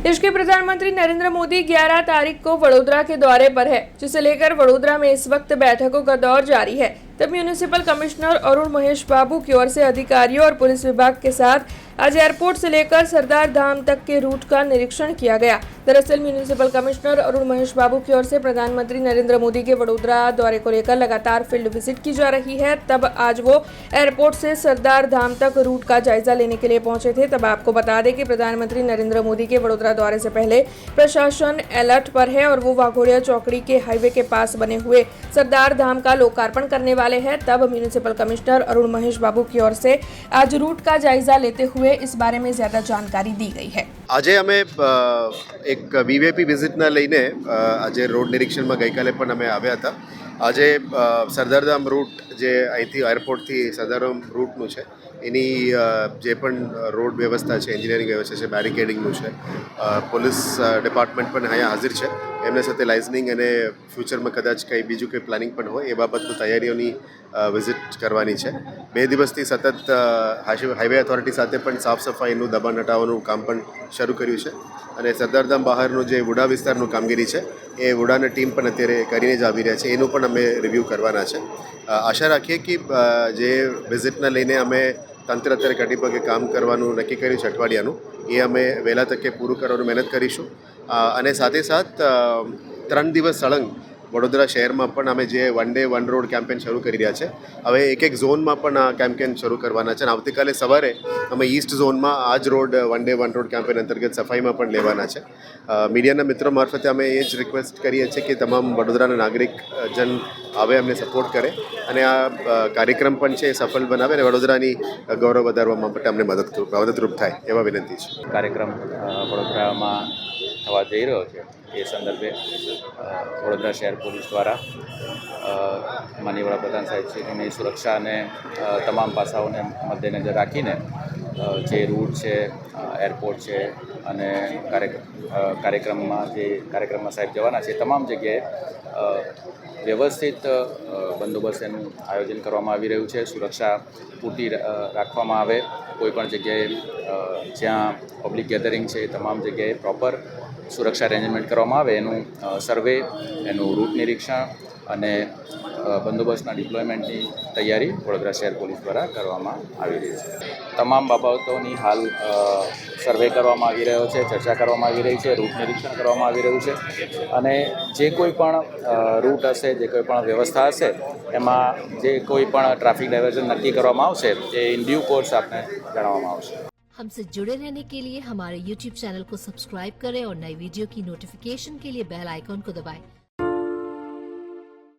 देश के प्रधानमंत्री नरेंद्र मोदी 11 तारीख को वडोदरा के दौरे पर है, जिसे लेकर वडोदरा में इस वक्त बैठकों का दौर जारी है। तब म्यूनिसिपल कमिश्नर अरुण महेश बाबू की ओर से अधिकारियों और पुलिस विभाग के साथ आज एयरपोर्ट से लेकर सरदार धाम तक के रूट का निरीक्षण किया गया। दरअसल म्यूनिसिपल कमिश्नर अरुण महेश बाबू की ओर से प्रधानमंत्री नरेंद्र मोदी के वडोदरा दौरे को लेकर लगातार फील्ड विजिट की जा रही है। तब आज वो एयरपोर्ट से सरदार धाम तक रूट का जायजा लेने के लिए पहुंचे थे। तब आपको बता दें कि प्रधानमंत्री नरेंद्र मोदी के वडोदरा दौरे से पहले प्रशासन अलर्ट पर है और वो वाघोड़िया चौकड़ी के हाईवे के पास बने हुए सरदार धाम का लोकार्पण करने वाले हैं। तब म्यूनिसिपल कमिश्नर अरुण महेश बाबू की ओर से आज रूट का जायजा लेते हुए इस बारे में ज्यादा जानकारी दी गई है। આજે અમે એક વીવીઆઈપી વિઝિટના લઈને આજે રોડ નિરીક્ષણમાં ગઈકાલે પણ અમે આવ્યા હતા। આજે સરદારધામ રૂટ જે અહીંથી એરપોર્ટથી સરદારધામ રૂટનું છે એની જે પણ રોડ વ્યવસ્થા છે, એન્જિનિયરિંગ વ્યવસ્થા છે, બેરિકેડિંગનું છે, પોલીસ ડિપાર્ટમેન્ટ પણ અહીંયા હાજર છે। એમના સાથે લાઇઝનિંગ અને ફ્યુચરમાં કદાચ કંઈ બીજું કંઈ પ્લાનિંગ પણ હોય એ બાબતની તૈયારીઓની વિઝિટ કરવાની છે। 2 દિવસથી સતત હાઈવે ઓથોરિટી સાથે પણ સાફ સફાઈનું દબાણ હટાવવાનું કામ પણ શરૂ કર્યું છે અને સરદારધામ બહારનું જે વુડા વિસ્તારનું કામગીરી છે એ વુડાની ટીમ પણ અત્યારે કરીને જ આવી રહ્યા છે, એનું પણ અમે રિવ્યૂ કરવાના છે। આશા રાખીએ કે જે વિઝિટને લઈને અમે તંત્ર અત્યારે કટીપગે કામ કરવાનું નક્કી કર્યું છે અઠવાડિયાનું, એ અમે વહેલા તકે પૂરું કરવાનું મહેનત કરીશું। અને સાથે સાથ 3 દિવસ સળંગ વડોદરા શહેરમાં પણ અમે જે one day one road campaign શરૂ કરી રહ્યા છે, હવે એક ઝોનમાં પણ આ કેમ્પેન શરૂ કરવાના છે અને આવતીકાલે સવારે અમે ઈસ્ટ ઝોનમાં આ જ road one day one road campaign અંતર્ગત સફાઈમાં પણ લેવાના છે। મીડિયાના મિત્રો મારફતે અમે એ જ રિક્વેસ્ટ કરીએ છીએ કે તમામ વડોદરાના નાગરિકજન આવે, અમને સપોર્ટ કરે અને આ કાર્યક્રમ પણ છે એ સફળ બનાવે અને વડોદરાની ગૌરવ વધારવા માટે અમને મદદરૂપ થાય એવા વિનંતી છે। કાર્યક્રમ વડોદરામાં થવા જઈ રહ્યો છે એ સંદર્ભે વડોદરા શહેર પોલીસ દ્વારા માનનીય વડાપ્રધાન સાહેબશ્રીની સુરક્ષા અને તમામ પાસાઓને મદ્દેનજર રાખીને જે રૂટ છે, એરપોર્ટ છે અને કાર્યક્રમમાં સાહેબ જવાના છે તમામ જગ્યાએ વ્યવસ્થિત બંદોબસ્ત એનું આયોજન કરવામાં આવી રહ્યું છે। સુરક્ષા પૂરતી રાખવામાં આવે, કોઈપણ જગ્યાએ જ્યાં પબ્લિક ગેધરિંગ છે એ તમામ જગ્યાએ પ્રોપર સુરક્ષા અરેન્જમેન્ટ કરવામાં આવે, એનું સર્વે, એનું રૂટ નિરીક્ષણ અને બંદોબસ્તના ડિપ્લોયમેન્ટની તૈયારી વડોદરા શહેર પોલીસ દ્વારા કરવામાં આવી રહી છે। તમામ બાબતોની હાલ સર્વે કરવામાં આવી રહ્યો છે, ચર્ચા કરવામાં આવી રહી છે, રૂટ નિરીક્ષણ કરવામાં આવી રહ્યું છે અને જે કોઈ પણ રૂટ હશે, જે કોઈ પણ વ્યવસ્થા હશે એમાં જે કોઈ પણ ટ્રાફિક ડાયવર્ઝન નક્કી કરવામાં આવશે એ ઇન ડ્યુ કોર્સ આપને જણાવવામાં આવશે। हमसे जुड़े रहने के लिए हमारे YouTube चैनल को सब्सक्राइब करें और नई वीडियो की नोटिफिकेशन के लिए बेल आइकॉन को दबाएं।